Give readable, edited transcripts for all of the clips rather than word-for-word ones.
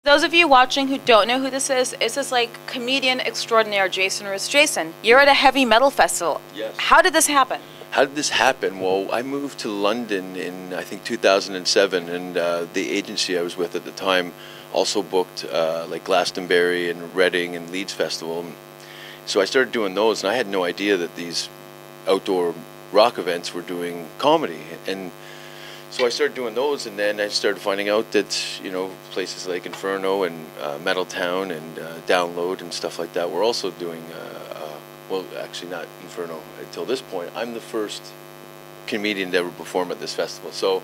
Those of you watching who don't know who this is like comedian extraordinaire Jason Rouse. Jason, you're at a heavy metal festival. Yes. How did this happen? How did this happen? Well, I moved to London in, I think, 2007, and the agency I was with at the time also booked like Glastonbury and Reading and Leeds Festival. So I started doing those, and I had no idea that these outdoor rock events were doing comedy. And so I started doing those, and then I started finding out that, you know, places like Inferno and Metal Town and Download and stuff like that were also doing, well, actually not Inferno until this point. I'm the first comedian to ever perform at this festival. So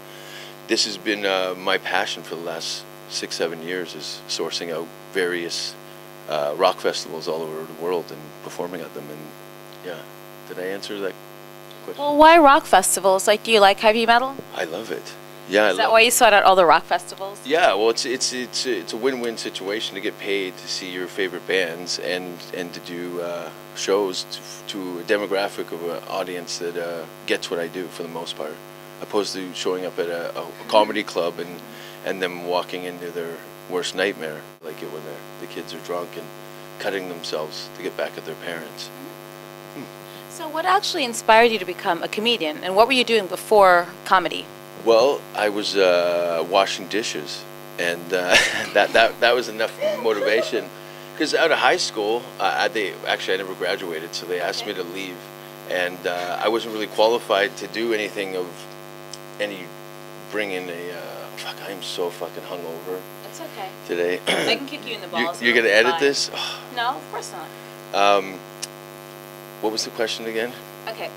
this has been my passion for the last 6-7 years, is sourcing out various rock festivals all over the world and performing at them. And yeah, did I answer that question? Well, why rock festivals? Like, do you like heavy metal? I love it. Yeah, Is that why you sought out all the rock festivals? Yeah, well, it's a win-win situation to get paid to see your favorite bands and to do shows to a demographic of an audience that gets what I do for the most part, opposed to showing up at a comedy club and them walking into their worst nightmare, like it when the kids are drunk and cutting themselves to get back at their parents. So what actually inspired you to become a comedian, and what were you doing before comedy? Well, I was washing dishes, and that was enough motivation. Because out of high school, actually I never graduated, so they asked me to leave, and I wasn't really qualified to do anything of any. Bring in a fuck. I'm so fucking hungover. It's okay. Today. I can kick you in the balls. You're gonna edit this? No, of course not. What was the question again? Okay.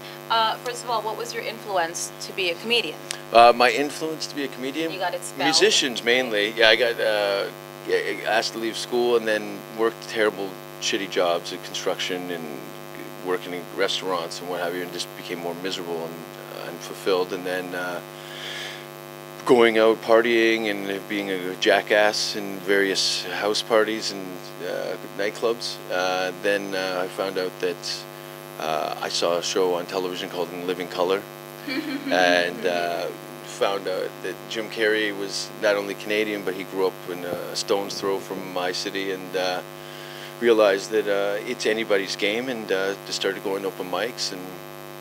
First of all, what was your influence to be a comedian? My influence to be a comedian? You got it spelled. Musicians mainly. Yeah, I got asked to leave school and then worked terrible, shitty jobs at construction and working in restaurants and what have you, and just became more miserable and unfulfilled. And then going out partying and being a jackass in various house parties and nightclubs. Then I found out that I saw a show on television called In Living Color, and found out that Jim Carrey was not only Canadian, but he grew up in a stone's throw from my city, and realized that it's anybody's game, and just started going to open mics and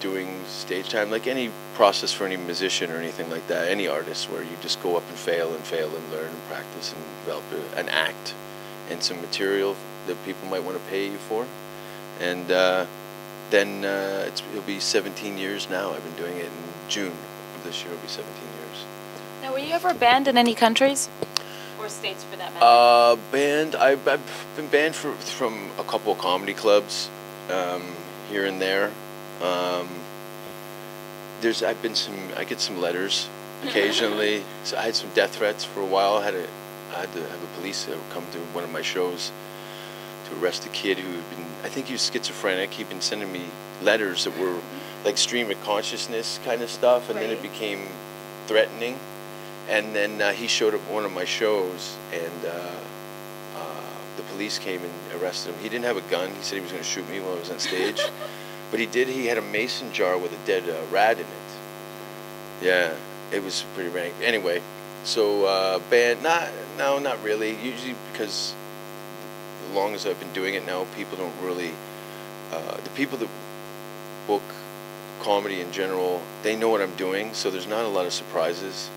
doing stage time, like any process for any musician or anything like that, any artist, where you just go up and fail and learn and practice and develop an act and some material that people might want to pay you for. And then it'll be 17 years now. I've been doing it. In June of this year it'll be 17 years. Now, were you ever banned in any countries? Or states, for that matter? Banned? I've been banned from a couple of comedy clubs here and there. I get some letters occasionally. So I had some death threats for a while. I had to have the police come to one of my shows to arrest a kid who had been, I think he was schizophrenic. He'd been sending me letters that were like stream of consciousness kind of stuff, and then it became threatening. And then he showed up at one of my shows, and the police came and arrested him. He didn't have a gun. He said he was going to shoot me while I was on stage. But he did. He had a mason jar with a dead rat in it. Yeah, it was pretty rank. Anyway, so banned? No, not really. Usually because as long as I've been doing it now, people don't really. The people that book comedy in general, they know what I'm doing, so there's not a lot of surprises,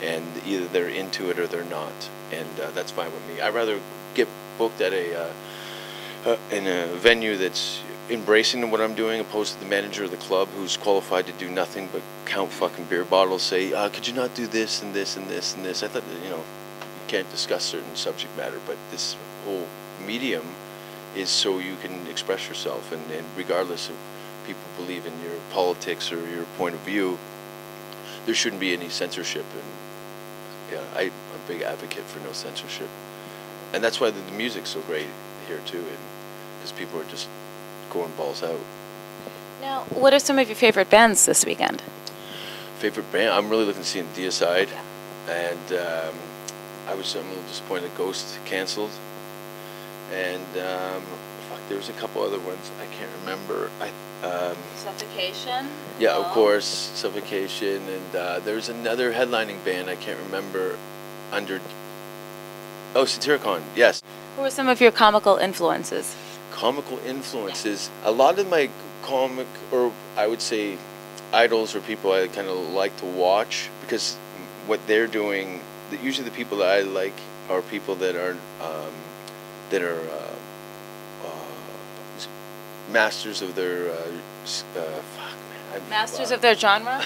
and either they're into it or they're not, and that's fine with me. I'd rather get booked at in a venue that's embracing what I'm doing, opposed to the manager of the club who's qualified to do nothing but count fucking beer bottles, say, could you not do this and this and this and this? I thought that, you know, you can't discuss certain subject matter, but this whole medium is so you can express yourself, and regardless of people believe in your politics or your point of view, there shouldn't be any censorship. And yeah, I'm a big advocate for no censorship, and that's why the music's so great here too, and because people are just going balls out. Now, what are some of your favorite bands this weekend? Favorite band? I'm really looking to see Deicide, and I'm a little disappointed Ghost canceled, and fuck, there was a couple other ones I can't remember. Suffocation? Yeah, of course, Suffocation, and there's another headlining band I can't remember under Oh, Satyricon, yes. Who are some of your comical influences? Comical influences. A lot of my comic, or I would say idols, or people I kind of like to watch, because what they're doing, usually the people that I like are people that are masters of their Masters of their genre?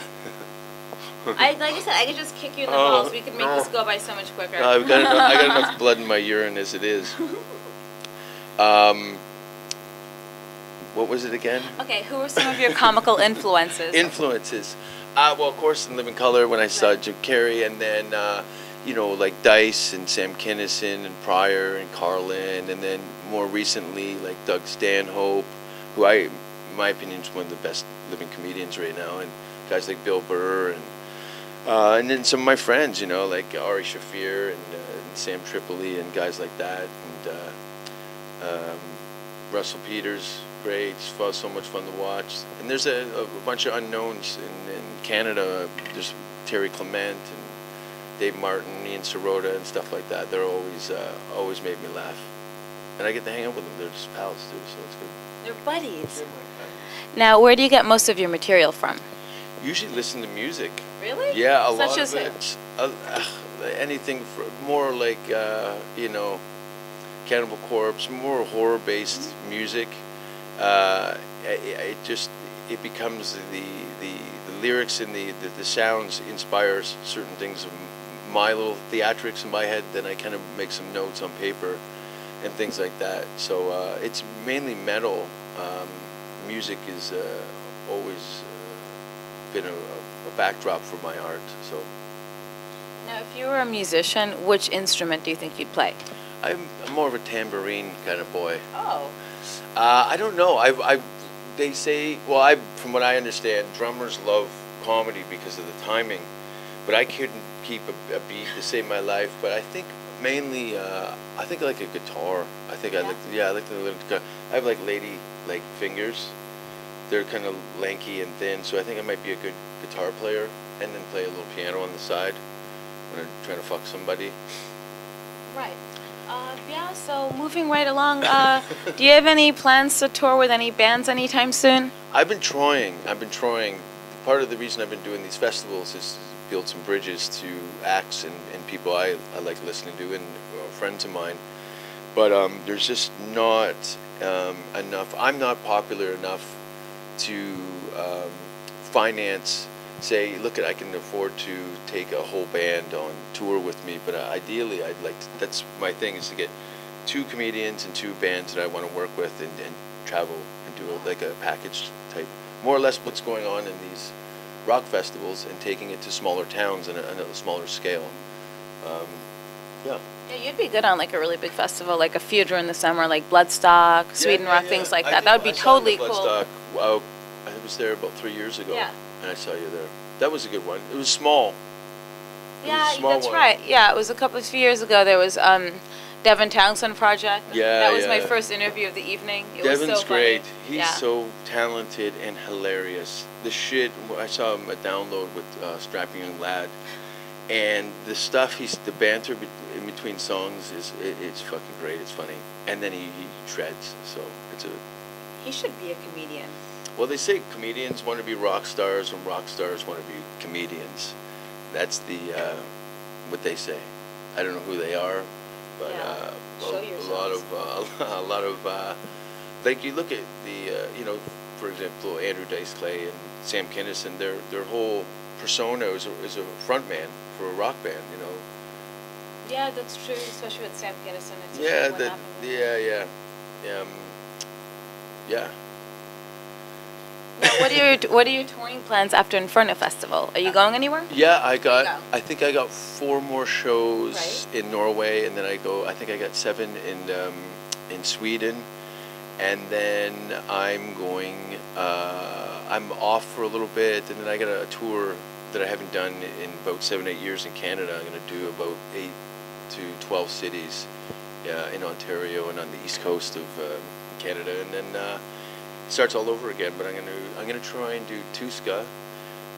Like I said, I could just kick you in the balls. We could make this go by so much quicker. I got enough blood in my urine as it is. What was it again? Okay, who are some of your comical influences? Influences. Well, of course, in Living Color, when I saw Jim Carrey, and then, like Dice and Sam Kinison and Pryor and Carlin, and then more recently, like Doug Stanhope, who in my opinion, is one of the best living comedians right now, and guys like Bill Burr, and then some of my friends, like Ari Shaffir and Sam Tripoli and guys like that, and Russell Peters. Great, it's so much fun to watch. And there's a bunch of unknowns in Canada. There's Terry Clement and Dave Martin, Ian Sirota, and stuff like that. They're always made me laugh, and I get to hang out with them. They're just pals too, so it's good. They're buddies. Now, where do you get most of your material from? Usually listen to music. Really? Yeah, a Such lot as of it. Anything more like Cannibal Corpse, more horror-based music. It becomes the lyrics and the sounds inspires certain things of my little theatrics in my head. Then I kind of make some notes on paper and things like that. So it's mainly metal. Music is always been a backdrop for my art. So now, if you were a musician, which instrument do you think you'd play? I'm more of a tambourine kind of boy. Oh. I don't know. They say, from what I understand, drummers love comedy because of the timing, but I couldn't keep a beat to save my life. But I think mainly, I think I like a guitar. I think I like the little guitar. I have lady fingers. They're kind of lanky and thin, so I think I might be a good guitar player, and then play a little piano on the side when I'm trying to fuck somebody. Right. So moving right along, do you have any plans to tour with any bands anytime soon? I've been trying. Part of the reason I've been doing these festivals is to build some bridges to acts and people I like listening to, and friends of mine. But there's just not enough. I'm not popular enough to finance. Say, look, I can afford to take a whole band on tour with me, but ideally, I'd like to, that's my thing, is to get 2 comedians and 2 bands that I want to work with and travel and do a package type, more or less what's going on in these rock festivals, and taking it to smaller towns and a smaller scale. Yeah, you'd be good on a really big festival, like a few during the summer, like Bloodstock, Sweden Rock, things like that. That would be totally cool. Wow, I was there about 3 years ago. Yeah. And I saw you there. That was a good one. It was small. That's right. Yeah, it was a few years ago. There was Devin Townsend Project. Yeah, that was my first interview of the evening. Devin's so great. Funny. He's so talented and hilarious. The shit, I saw him a download with Strapping Young Lad, and the stuff the banter in between songs it's fucking great. It's funny, and then he shreds. So he should be a comedian. Well, they say comedians want to be rock stars, and rock stars want to be comedians. That's what they say. I don't know who they are, but a lot of like, you look at the for example, Andrew Dice Clay and Sam Kinison. Their whole persona is a front man for a rock band. Yeah, that's true, especially with Sam Kinison. Yeah. Now, what are your touring plans after Inferno Festival? Are you going anywhere? Yeah, I think I got 4 more shows in Norway, and then I think I got 7 in Sweden, and then I'm off for a little bit, and then I got a tour that I haven't done in about 7-8 years in Canada. I'm going to do about 8 to 12 cities in Ontario and on the east coast of Canada, and then it starts all over again. But I'm gonna try and do Tuska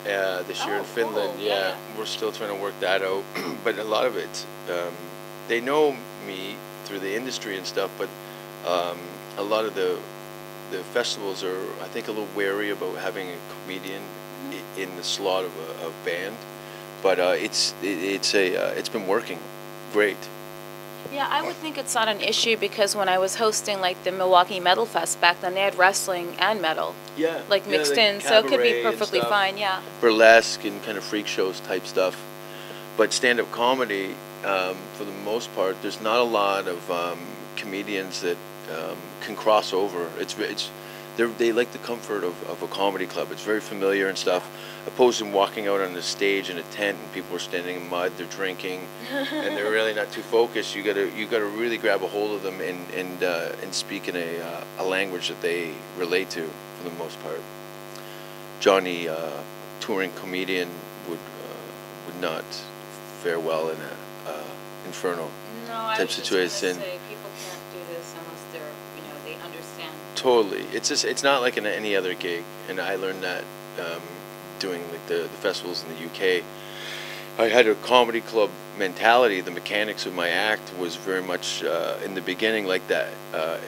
this year in Finland. Cool. Yeah, we're still trying to work that out, but a lot of it they know me through the industry and stuff, but a lot of the festivals are, I think, a little wary about having a comedian in the slot of a band. But it's been working great. Yeah, I would think it's not an issue because when I was hosting like the Milwaukee Metal Fest back then, they had wrestling and metal. Yeah. Like mixed in, so it could be perfectly fine, yeah. Burlesque and kind of freak shows type stuff. But stand-up comedy, for the most part, there's not a lot of comedians that can cross over. They like the comfort of a comedy club. It's very familiar and stuff. Opposed to walking out on the stage in a tent and people are standing in mud, they're drinking, and they're really not too focused. You gotta really grab a hold of them and speak in a language that they relate to for the most part. Johnny, touring comedian, would not fare well in a inferno type situation. People can't do this unless they're, they understand. Totally, it's not like in any other gig, and I learned that doing like the festivals in the UK. I had a comedy club mentality. The mechanics of my act was very much in the beginning like that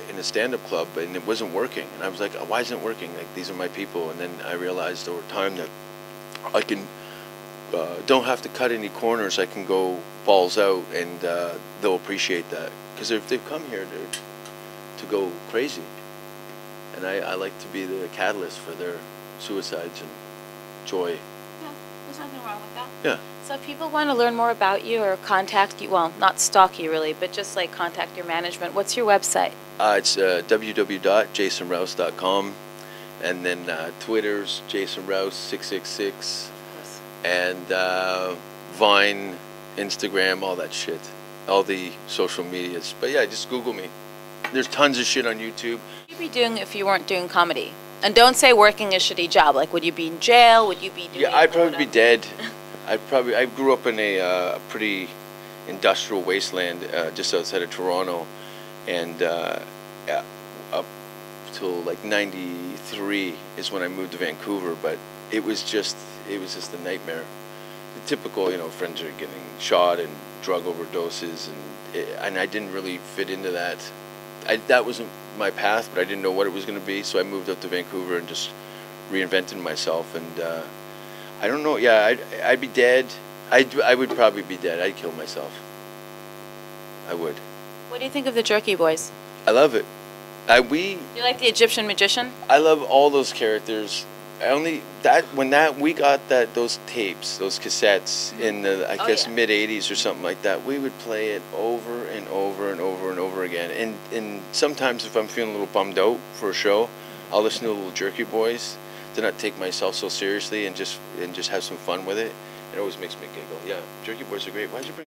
in a stand-up club, and it wasn't working. And I was like, why isn't it working? Like, these are my people. And then I realized over time that I can don't have to cut any corners. I can go balls out, and they'll appreciate that, because if they've come here to go crazy, and I like to be the catalyst for their suicides and joy. Yeah, there's nothing wrong with that. Yeah. So if people want to learn more about you or contact you, well, not stalk you really, but just like contact your management, what's your website? It's www.jasonrouse.com, and then Twitter's Jason Rouse 666, and Vine, Instagram, all that shit, all the social medias. But yeah, just Google me. There's tons of shit on YouTube. What would you be doing if you weren't doing comedy? And don't say working a shitty job. Like, would you be in jail? Would you be doing? Yeah, I'd probably be dead. I grew up in a pretty industrial wasteland just outside of Toronto, and yeah, up till like '93 is when I moved to Vancouver. But it was just a nightmare. The typical, friends are getting shot and drug overdoses, and I didn't really fit into that. That wasn't my path, but I didn't know what it was going to be, so I moved up to Vancouver and just reinvented myself. And I don't know. Yeah, I'd be dead. I would probably be dead. I'd kill myself. I would. What do you think of the Jerky Boys? I love it. You like the Egyptian magician? I love all those characters. We got those tapes, those cassettes in the guess mid '80s or something like that. We would play it over and over and over and over again. And sometimes if I'm feeling a little bummed out for a show, I'll listen to the little Jerky Boys to not take myself so seriously and just have some fun with it. It always makes me giggle. Yeah, Jerky Boys are great. Why'd you bring